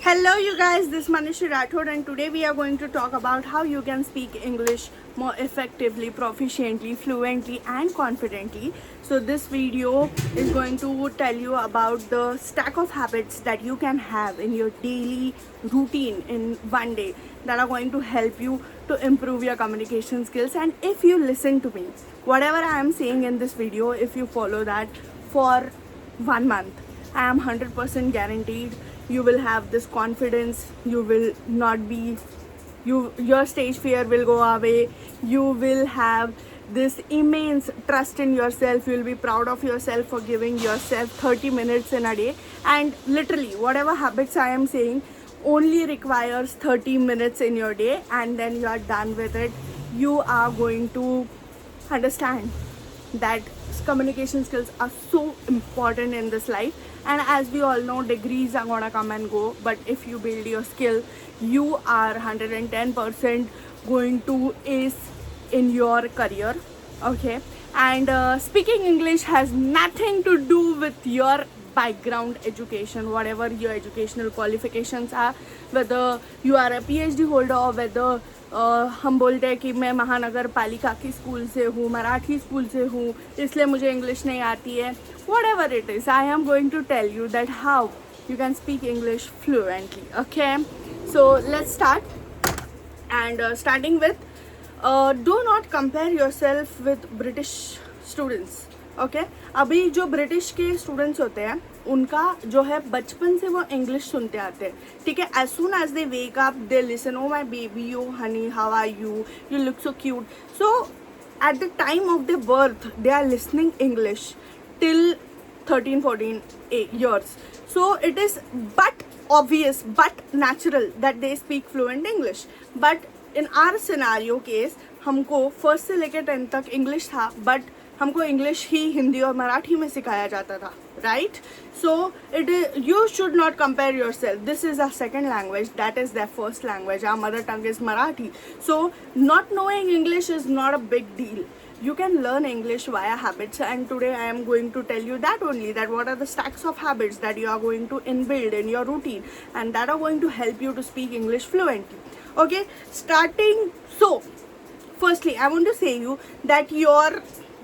Hello, you guys. This is Manishi Rathod, and today we are going to talk about how you can speak English more effectively, proficiently, fluently, and confidently. So, this video is going to tell you about the stack of habits that you can have in your daily routine in one day that are going to help you to improve your communication skills. And if you listen to me, whatever I am saying in this video, if you follow that for 1 month, I am 100% guaranteed you will have this confidence. You will not be your stage fear will go away. You will have this immense trust in yourself. You will be proud of yourself for giving yourself 30 minutes in a day, and literally whatever habits I am saying only requires 30 minutes in your day, and then you are done with it. You are going to understand that communication skills are so important in this life. And as we all know, degrees are gonna come and go, but if you build your skill, you are 110% going to ace in your career. Okay, and speaking English has nothing to do with your background education, whatever your educational qualifications are, whether you are a PhD holder or whether हम बोलते हैं कि मैं महानगर पालिका की school से हूँ, मराठी स्कूल से हूँ, इसलिए मुझे इंग्लिश नहीं आती है. Whatever it is, I am going to tell you that how you can speak English fluently. Okay, so let's start. And starting with, do not compare yourself with British students. Okay अभी जो British के students होते हैं उनका जो है बचपन से वो इंग्लिश सुनते आते हैं. ठीक है, as soon as they wake up they listen, oh my baby, oh honey, how are you, you look so cute. So at the time of the birth they are listening English till 13-14 years. So it is but obvious but natural that they speak fluent English. But in our scenario case, हमको first से लेकर 10th तक English था, but हमको English ही हिंदी और मराठी में सिखाया जाता था, right? So it you should not compare yourself. This is a second language, that is the first language. Our mother tongue is Marathi. So not knowing English is not a big deal. You can learn English via habits, and today I am going to tell you that only, that what are the stacks of habits that you are going to inbuild in your routine and that are going to help you to speak English fluently. Okay, starting. So firstly I want to say you that your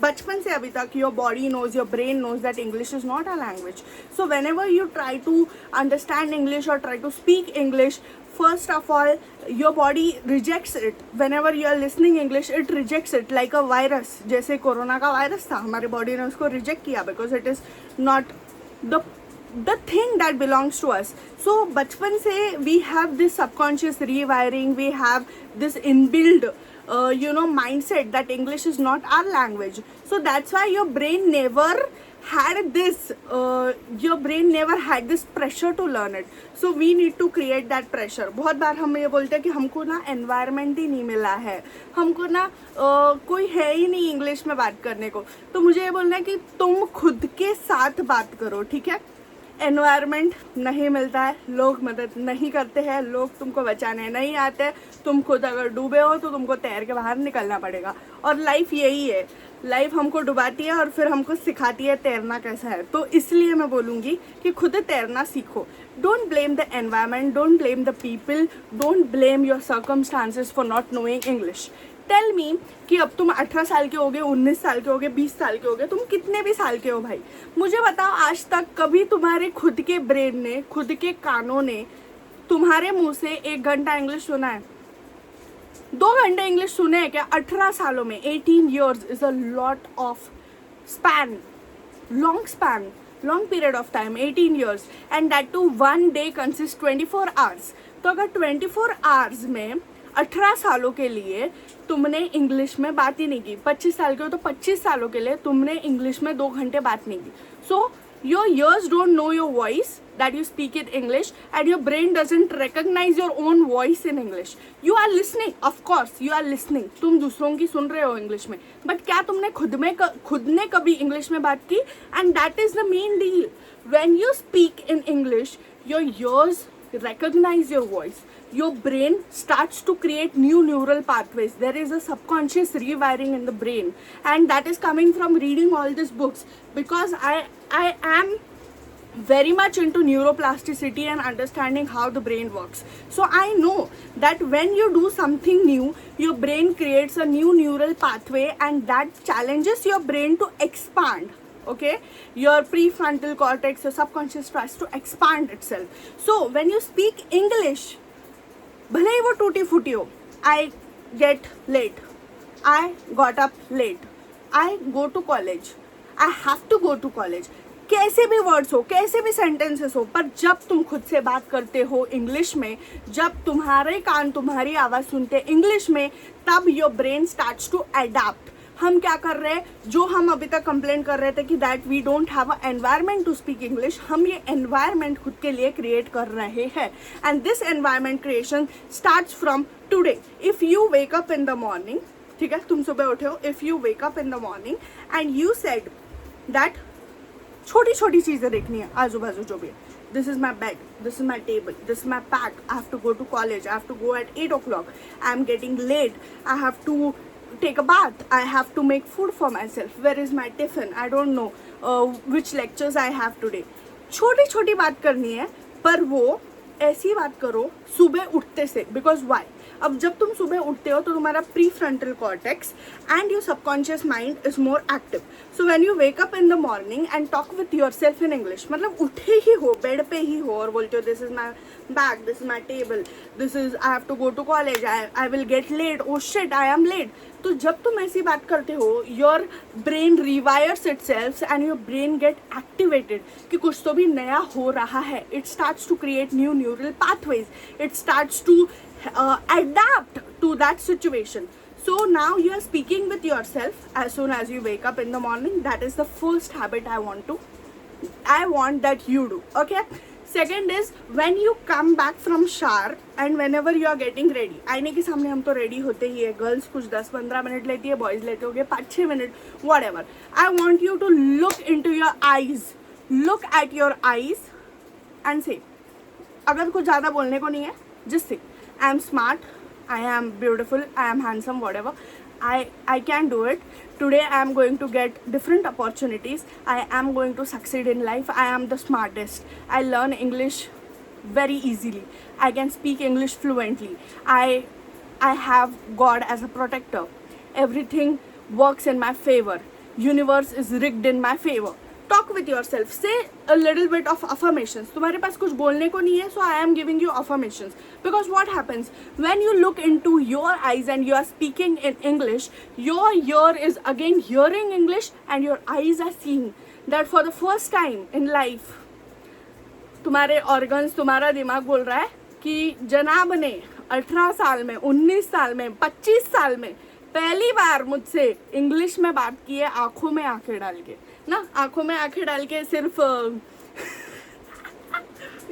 बचपन से अभी तक your body knows, your brain knows that English is not a language. So whenever you try to understand English or try to speak English, first of all your body rejects it. Whenever you are listening English, it rejects it like a virus. जैसे corona का virus था, हमारे body ने उसको reject किया because it is not the thing that belongs to us. So बचपन से we have this subconscious rewiring, we have this inbuilt mindset that English is not our language. So that's why your brain never had this pressure to learn it. So we need to create that pressure. बहुत बार हम ये बोलते हैं कि हमको ना environment ही नहीं मिला है, हमको ना कोई है ही नहीं इंग्लिश में बात करने को. तो मुझे ये बोलना है कि तुम खुद के साथ बात करो. ठीक है, एनवायरनमेंट नहीं मिलता है, लोग मदद नहीं करते हैं, लोग तुमको बचाने नहीं आते, तुम खुद अगर डूबे हो तो तुमको तैर के बाहर निकलना पड़ेगा. और लाइफ यही है, लाइफ हमको डुबाती है और फिर हमको सिखाती है तैरना कैसा है. तो इसलिए मैं बोलूँगी कि खुद तैरना सीखो. Don't blame the environment, don't blame the people, don't blame your circumstances for not knowing English. Tell me कि अब तुम 18 साल के हो गए, 19 साल के हो गए, 20 साल के हो गए, तुम कितने भी साल के हो भाई, मुझे बताओ आज तक कभी तुम्हारे खुद के ब्रेन ने, खुद के कानों ने तुम्हारे मुंह से 1 घंटा इंग्लिश सुना है? 2 घंटे इंग्लिश सुने हैं क्या 18 सालों में? 18 years is a lot of span, long period of time, 18 years, and that too one day consists 24 hours. तो अगर 24 hours में 18 सालों के लिए तुमने इंग्लिश में बात ही नहीं की, 25 साल के हो तो 25 सालों के लिए तुमने इंग्लिश में 2 घंटे बात नहीं की. सो your ears don't know your voice that you speak in English, and your brain doesn't recognize your own voice in English. You are listening, of course you are listening, तुम दूसरों की सुन रहे हो इंग्लिश में, बट क्या तुमने खुद ने कभी इंग्लिश में बात की? And that is the main deal. When you speak in English, your ears recognize your voice, your brain starts to create new neural pathways. There is a subconscious rewiring in the brain, and that is coming from reading all these books, because I am very much into neuroplasticity and understanding how the brain works. So I know that when you do something new, your brain creates a new neural pathway, and that challenges your brain to expand. Okay, your prefrontal cortex, your subconscious tries to expand itself. So when you speak English, भले ही वो टूटी फूटी हो, I get late, I got up late, I go to college, I have to go to college, कैसे भी words हो, कैसे भी सेंटेंसेस हो, पर जब तुम खुद से बात करते हो इंग्लिश में, जब तुम्हारे कान तुम्हारी आवाज़ सुनते हैं इंग्लिश में, तब your brain starts to adapt. हम क्या कर रहे हैं, जो हम अभी तक कंप्लेन कर रहे थे कि that we don't have a environment to speak English, हम ये एनवायरनमेंट खुद के लिए क्रिएट कर रहे हैं. And this environment creation starts from today. If you wake up in the morning, ठीक है, तुम सुबह उठे हो, if you wake up in the morning and you said that छोटी छोटी चीज़ें देखनी है आजू बाजू जो भी है. This is my bed, this is my table, this is my pack, I have to go to college, I have to go at 8 o'clock, I am getting late, I have to take a bath, I have to make food for myself, where is my tiffin, I don't know which lectures I have today. छोटी छोटी बात करनी है, पर वो ऐसी बात करो सुबह उठते से. बिकॉज वाई, अब जब तुम सुबह उठते हो तो तुम्हारा pre frontal cortex and your subconscious mind is more active. So when you wake up in the morning and talk with your self in English, मतलब उठे ही हो, बेड पे ही हो और बोलते हो this is my bag, this is my table, this is I have to go to college, I will get late, oh shit I am late. तो जब तुम ऐसी बात करते हो, your brain rewires itself and your brain get activated कि कुछ तो भी नया हो रहा है. It starts to create new neural pathways, it starts to adapt to that situation. So now you are speaking with yourself as soon as you wake up in the morning. That is the first habit I want that you do. Okay, second is when you come back from shower and whenever you are getting ready. आईने के सामने हम तो ready होते ही है, girls कुछ 10-15 minute लेती है, बॉयज लेते होंगे 5-6 minute, whatever. I want you to look into your eyes, look at your eyes and say, अगर कुछ ज़्यादा बोलने को नहीं है, just say I am smart, I am beautiful, I am handsome, whatever. I can do it. Today I am going to get different opportunities. I am going to succeed in life. I am the smartest. I learn English very easily. I can speak English fluently. I have God as a protector. Everything works in my favor. Universe is rigged in my favor. Talk with yourself. Say a little bit of affirmations. तुम्हारे पास कुछ बोलने को नहीं है, so I am giving you affirmations. Because what happens when you look into your eyes and you are speaking in English, your ear is again hearing English and your eyes are seeing that for the first time in life. तुम्हारे organs, तुम्हारा दिमाग बोल रहा है कि जनाब ने 18 साल में, 19 साल में, 25 साल में पहली बार मुझसे इंग्लिश में बात की है, आंखों में आंखें डाल के ना, आंखों में आंखें डाल के सिर्फ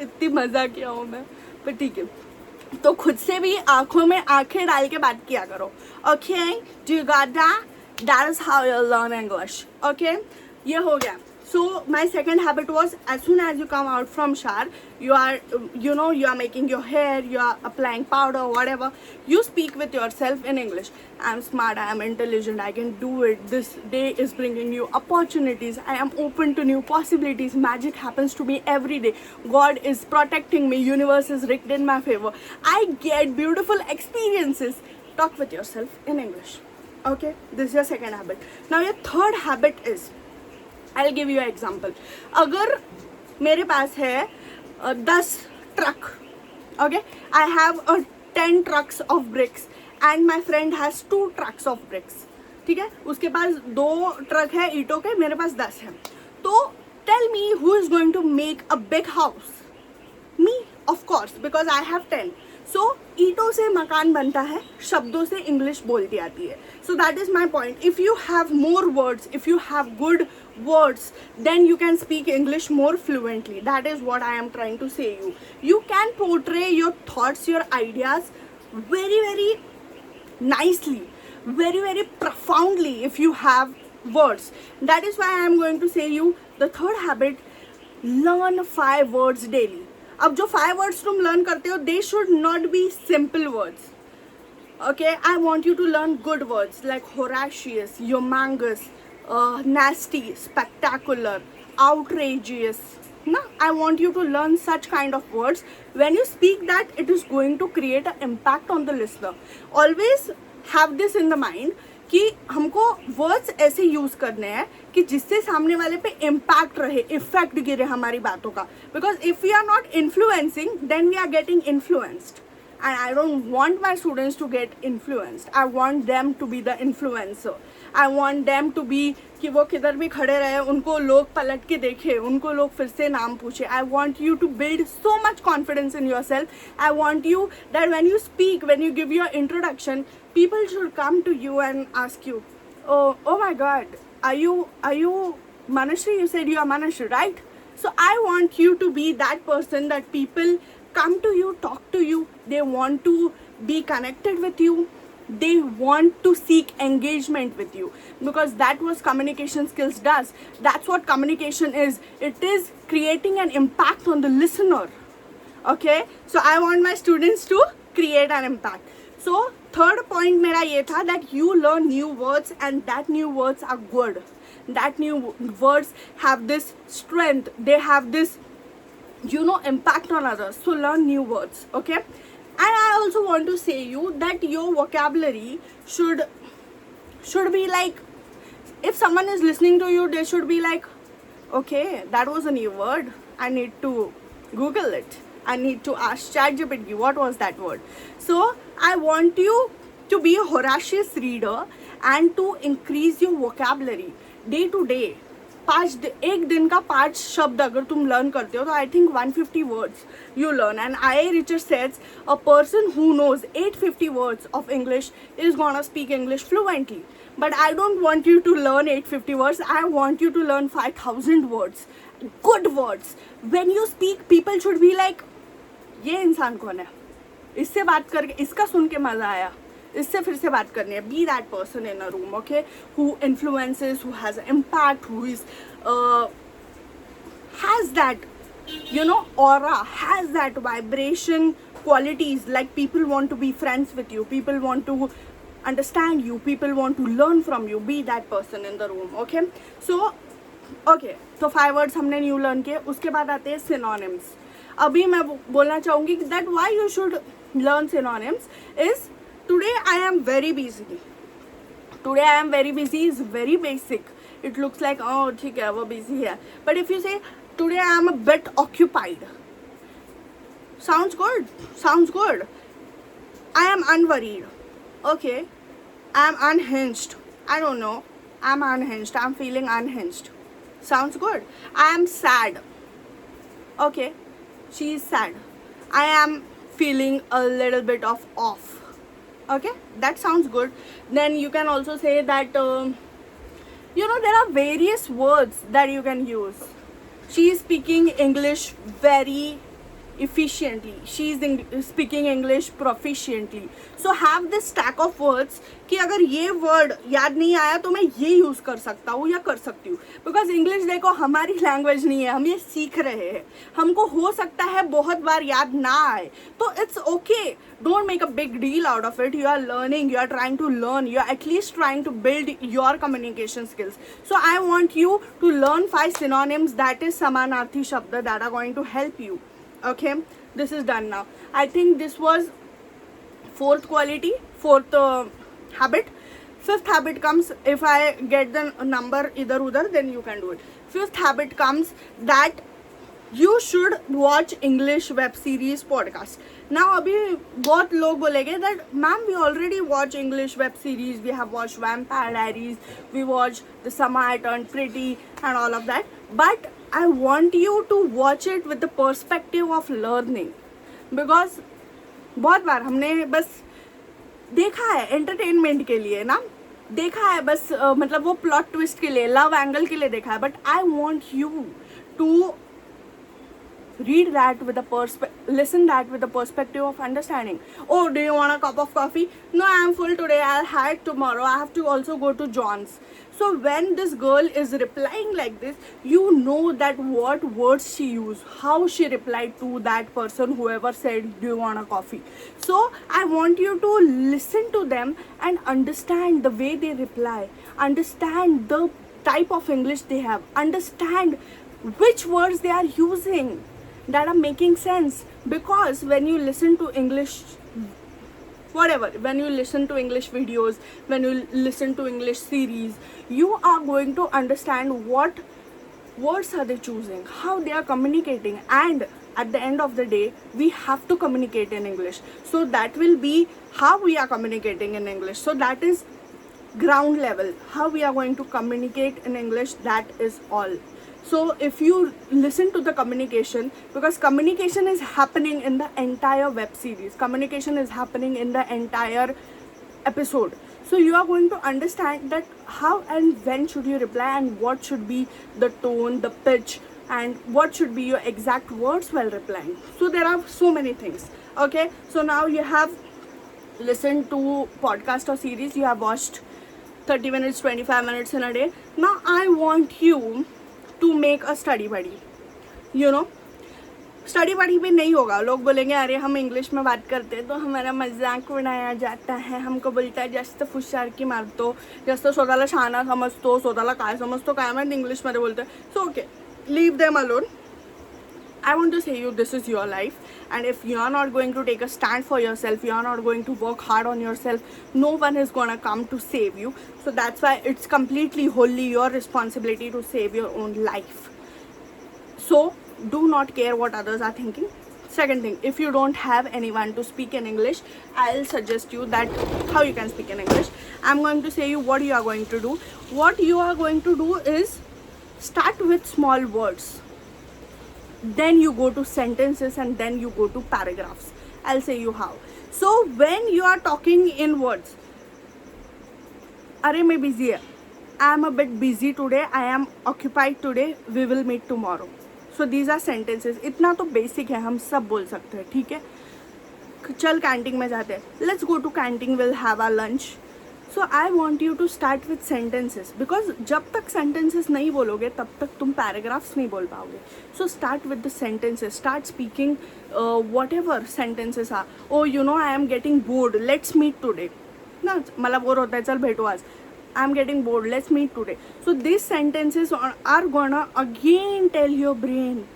इतनी मजा किया हूँ मैं, पर ठीक है. तो खुद से भी आंखों में आंखें डाल के बात किया करो. Okay, do you got that? That is how you learn English. Okay, ये हो गया. So my second habit was, as soon as you come out from shower, you are making your hair, you are applying powder, whatever. You speak with yourself in English. I am smart, I am intelligent, I can do it. This day is bringing you opportunities. I am open to new possibilities. Magic happens to me every day. God is protecting me. Universe is rigged in my favor. I get beautiful experiences. Talk with yourself in English. Okay, this is your second habit. Now your third habit is, I'll give you an example. अगर मेरे पास है 10 truck, okay, I have 10 trucks of bricks and my friend has 2 trucks of bricks. ठीक है, उसके पास 2 truck है ईंटों के, मेरे पास 10 है. तो tell me who is going to make a big house? Me, of course, because I have 10. So ईंटों से मकान बनता है, शब्दों से इंग्लिश बोलती आती है. So that is my point. If you have more words, if you have good words, then you can speak English more fluently. That is what I am trying to say you. You can portray your thoughts, your ideas very, very nicely, very, very profoundly if you have words. That is why I am going to say you the third habit, learn 5 words daily. अब जो 5 words तुम learn करते हो, they should not be simple words. Okay, I want you to learn good words like Horatius, humongous, nasty, spectacular, outrageous, No, I want you to learn such kind of words. When you speak that, it is going to create an impact on the listener. Always have this in the mind कि हमको words ऐसे use करने हैं कि जिससे सामने वाले पे इम्पैक्ट रहे, इफेक्ट गिरे हमारी बातों का. Because if we are not influencing, then we are getting influenced. And I don't want my students to get influenced. I want them to be the influencer. I want them to be कि वो किधर भी खड़े रहे, उनको लोग पलट के देखे, उनको लोग फिर से नाम पूछे. I want you to build so much confidence in yourself. I want you that when you speak, when you give your introduction, people should come to you and ask you, oh my God, are you Manashri? You said you are Manashri, right? So I want you to be that person that people come to you, talk to you, they want to be connected with you, they want to seek engagement with you, because that was communication skills does. That's what communication is. It is creating an impact on the listener. Okay, so I want my students to create an impact. So third point मेरा ये था that you learn new words and that new words are good. That new words have this strength, they have this impact on others. So learn new words. Okay, and I also want to say you that your vocabulary should be like, if someone is listening to you, they should be like, okay, that was a new word, I need to Google it, I need to ask ChatGPT what was that word. So I want you to be a voracious reader and to increase your vocabulary day to day. एक दिन का 5 शब्द अगर तुम learn करते हो तो I think 150 words you learn. And I Richard सेड्स a person who knows 850 words of English is gonna speak English fluently. But I don't want you to learn 850 words, I want you to learn 5000 words, good words. When you speak, people should be like, ये इंसान कौन है, इससे बात करके इसका सुन के मजा आया, इससे फिर से बात करनी है. Be that person in a room, okay, who influences, who has impact, who is has that aura, has that vibration qualities, like people want to be friends with you, people want to understand you, people want to learn from you. Be that person in the room. Okay, so okay, तो 5 words हमने new learn किए. उसके बाद आते हैं synonyms. अभी मैं बोलना चाहूँगी that why you should learn synonyms is, today I am very busy. Today I am very busy is very basic. It looks like, oh ठीक है वो busy है. But if you say today I am a bit occupied, sounds good. Sounds good. I am unworried. Okay. I am unhinged. I don't know. I am unhinged. I am feeling unhinged. Sounds good. I am sad. Okay. She is sad. I am feeling a little bit of off. Okay, that sounds good. Then you can also say that there are various words that you can use. She is speaking English very efficiently, she is speaking English proficiently. So have this stack of words कि अगर ये word याद नहीं आया तो मैं ये use कर सकता हूँ या कर सकती हूँ. बिकॉज इंग्लिश देखो हमारी लैंग्वेज नहीं है, हम ये सीख रहे हैं, हमको हो सकता है बहुत बार याद ना आए, तो it's okay. Don't make a big deal out of it. You are learning, you are trying to learn, you are at least trying to build your communication skills. So I want you to learn 5 synonyms, that is samanarthi shabda, that are going to help you. Okay, this is done now. I think this was 4th quality, 4th habit. 5th habit comes, if I get the number idhar udhar, then you can do it. 5th habit comes that you should watch English web series podcast. Now abhi bahut log bolenge that ma'am we already watch English web series, we have watched Vampire Diaries, we watched The Summer I Turned Pretty and all of that, but I want you to watch it with the perspective of learning. Because बहुत बार हमने बस देखा है entertainment के लिए ना, देखा है बस मतलब वो प्लॉट ट्विस्ट के लिए, लव एंगल के लिए देखा है, but I want you to read that with a listen that with the perspective of understanding. Oh, do you want a cup of coffee? No, I am full today, I'll have it tomorrow, I have to also go to John's. So when this girl is replying like this, you know that what words she used, how she replied to that person, whoever said do you want a coffee. So I want you to listen to them and understand the way they reply, understand the type of English they have, understand which words they are using that are making sense. Because when you listen to English, whatever, when you listen to English videos, when you listen to English series, you are going to understand what words are they choosing, how they are communicating, and at the end of the day we have to communicate in English. So that will be how we are communicating in English. So that is ground level, how we are going to communicate in English, that is all. So if you listen to the communication, because communication is happening in the entire web series, communication is happening in the entire episode, so you are going to understand that how and when should you reply, and what should be the tone, the pitch, and what should be your exact words while replying. So there are so many things. Okay, so now you have listened to podcast or series, you have watched 30 minutes, 25 minutes in a day. Now I want you to make a study buddy. You know, study बड़ी भी नहीं होगा. लोग बोलेंगे अरे हम English में बात करते हैं तो हमारा मजाक उड़ाया जाता है, हमको बोलता है जास्त फुशारकी मारतो, जास्त स्वतःला शहाणा समजतो, स्वतःला काय समजतो काय माहिती इंग्लिशमध्ये बोलतो. So okay, leave them alone. I want to say you, this is your life, and if you are not going to take a stand for yourself, you are not going to work hard on yourself, no one is gonna come to save you. So that's why it's completely wholly your responsibility to save your own life. So do not care what others are thinking. Second thing, if you don't have anyone to speak in English, I'll suggest you that how you can speak in English. I'm going to say you what you are going to do. What you are going to do is start with small words. Then you go to sentences, and then you go to paragraphs. I'll say you how. So when you are talking in words, अरे मैं busy है, I am a bit busy today, I am occupied today, we will meet tomorrow. So these are sentences. इतना तो basic है, हम सब बोल सकते हैं. ठीक है, चल कैंटीन में जाते हैं, let's go to canteen, we'll have our lunch. So I want you to start with sentences, because जब तक sentences नहीं बोलोगे तब तक तुम paragraphs नहीं बोल पाओगे. So start with the sentences. Start speaking whatever sentences are. Oh, you know, I am getting bored, let's meet today. ना मला बोर होता है, चल भेटू आज. I am getting bored, let's meet today. So these sentences are gonna again tell your brain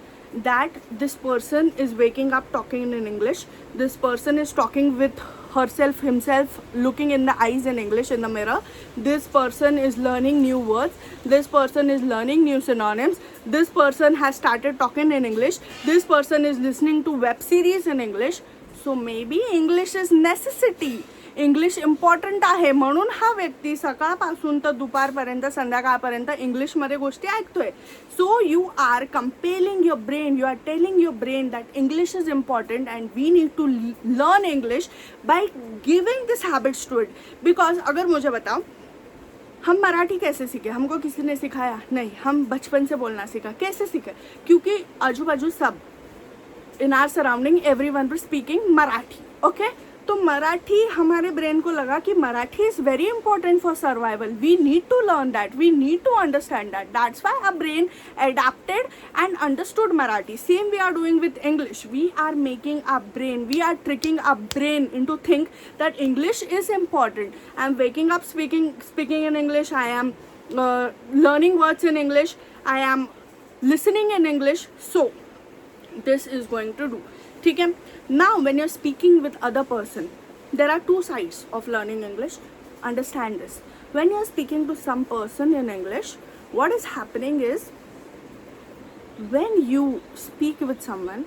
that this person is waking up talking in English. This person is talking with herself, himself, looking in the eyes in English in the mirror. This person is learning new words. This person is learning new synonyms. This person has started talking in English. This person is listening to web series in English. So maybe English is necessity. English important आहे म्हणून हा व्यक्ती सकाळपासून तर दुपारपर्यंत संध्याकाळपर्यंत इंग्लिशमध्ये गोष्टी ऐकतोय. So you are compelling your brain, you are telling your brain that English is important and we need to learn English by giving this habits to it. Because अगर मुझे बताओ हम मराठी कैसे सीखे, हमको किसी ने सिखाया नहीं, हम बचपन से बोलना सीखा. कैसे सीखे? क्योंकि आजू बाजू सब in our surrounding everyone were speaking Marathi. Okay, तो मराठी हमारे ब्रेन को लगा कि Marathi is very important for survival. We need to learn that, we need to understand that. That's why our brain adapted and understood Marathi. Same we are doing with English. We are making our brain, we are tricking our brain into think that English is important. I am waking up speaking in English. I am learning words in English. I am listening in English. So this is going to do. ठीक है. Now when you're speaking with other person, there are two sides of learning English. Understand this. When you're speaking to some person in English, what is happening is when you speak with someone,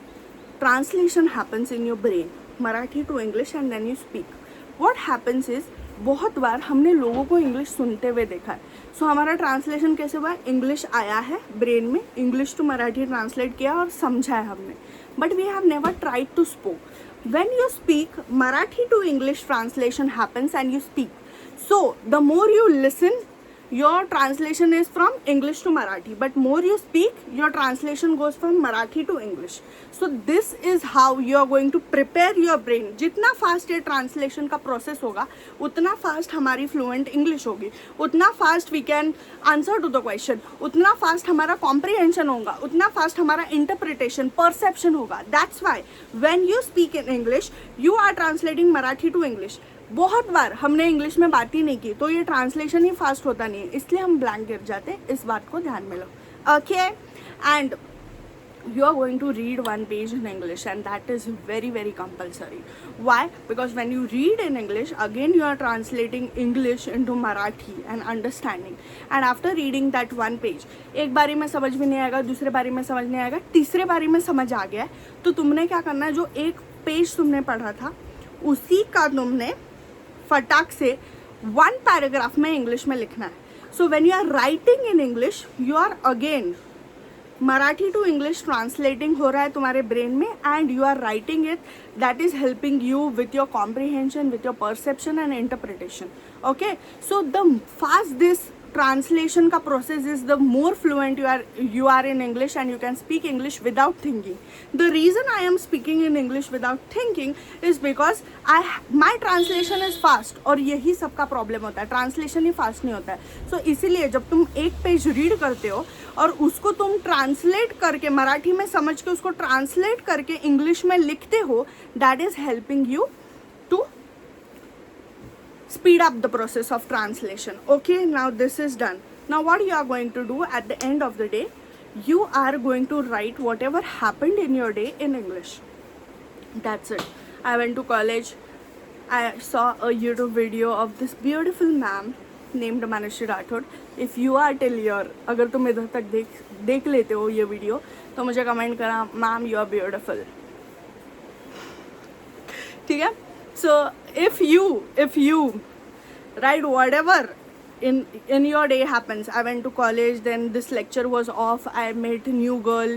translation happens in your brain, Marathi to English, and then you speak. What happens is बहुत बार हमने लोगों को English सुनते हुए देखा है. सो हमारा ट्रांसलेशन कैसे हुआ? इंग्लिश आया है ब्रेन में, इंग्लिश टू मराठी ट्रांसलेट किया और समझा है हमने, but we have never tried to speak. When you speak, Marathi to English translation happens and you speak. So the more you listen, your translation is from English to Marathi, but more you speak, your translation goes from Marathi to English. So this is how you are going to prepare your brain. जितना fast ये translation का process होगा उतना fast हमारी fluent English होगी, उतना fast we can answer to the question, उतना fast हमारा कॉम्प्रिहेंशन होगा, उतना फास्ट हमारा इंटरप्रिटेशन, परसेप्शन होगा. That's why when you speak in English you are translating Marathi to English. बहुत बार हमने इंग्लिश में बात ही नहीं की तो ये ट्रांसलेशन ही फास्ट होता नहीं है, इसलिए हम ब्लैंक गिर जाते हैं. इस बात को ध्यान में लो. Okay, and you are going to read one page in English, and that is very very compulsory. Why? Because when you read in English, again you are translating English into Marathi and understanding, and after reading that one page, एक बारी में समझ में नहीं आएगा, दूसरे बारी में समझ नहीं आएगा, तीसरे बारी में समझ आ गया है, तो तुमने क्या करना है, जो एक पेज तुमने पढ़ा था उसी का तुमने फटाक से वन पैराग्राफ में इंग्लिश में लिखना है. So when you are writing in English, you are again Marathi to English translating हो रहा है तुम्हारे ब्रेन में, and you are writing it. That is helping you with your comprehension, with your perception and interpretation. Okay, so the fast this translation का process is, the more fluent you are in English, and you can speak English without thinking. The reason I am speaking in English without thinking is because my translation is fast, और यही सबका problem होता है, translation ही fast नहीं होता है. So इसीलिए जब तुम एक पेज रीड करते हो और उसको तुम ट्रांसलेट करके मराठी में समझ के उसको ट्रांसलेट करके इंग्लिश में लिखते हो, that is helping you to speed up the process of translation. Okay, now this is done. Now what you are going to do at the end of the day, you are going to write whatever happened in your day in English. That's it. I went to college. I saw a YouTube video of this beautiful ma'am named Manashri Rathod. If you are till here, अगर तुम इधर तक देख लेते हो ये video, तो मुझे कमेंट करा, मैम यू आर ब्यूटिफुल. ठीक है. So if you write whatever in your day happens, I went to college, then this lecture was off, I met a new girl,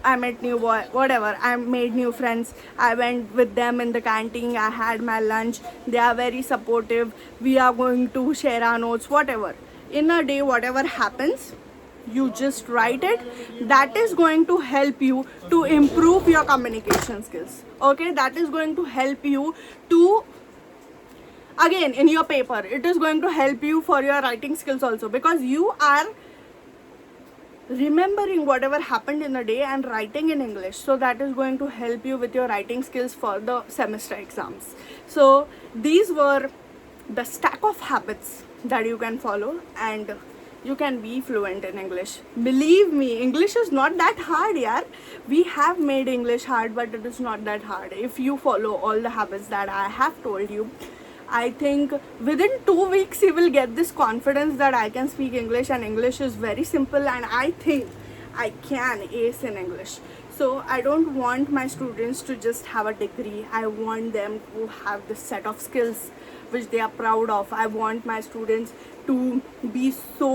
I met new boy, whatever, I made new friends, I went with them in the canteen, I had my lunch, they are very supportive, we are going to share our notes, whatever. In a day, whatever happens, you just write it. That is going to help you to improve your communication skills. Okay, that is going to help you to, again, in your paper, it is going to help you for your writing skills also, because you are remembering whatever happened in the day and writing in English. So that is going to help you with your writing skills for the semester exams. So these were the stack of habits that you can follow, and you can be fluent in English. Believe me, English is not that hard, yaar. We have made English hard, but it is not that hard. If you follow all the habits that I have told you, I think within 2 weeks you will get this confidence that I can speak English, and English is very simple, and I think I can ace in English. So I don't want my students to just have a degree. I want them to have this set of skills which they are proud of. I want my students to be so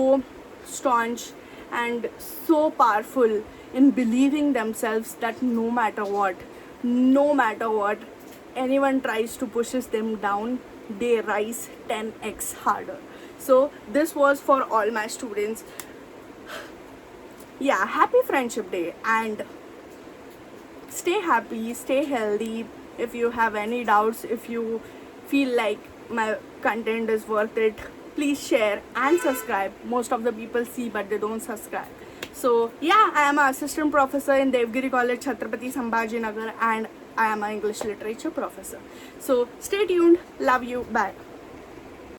staunch and so powerful in believing themselves that no matter what anyone tries to pushes them down, they rise 10x harder. So this was for all my students. Yeah, happy Friendship Day, and stay happy, stay healthy. If you have any doubts, if you feel like my content is worth it, please share and subscribe. Most of the people see but they don't subscribe. So yeah, I am an assistant professor in Devgiri College, Chhatrapati Sambhajinagar, and I am an English literature professor. So stay tuned. Love you. Bye.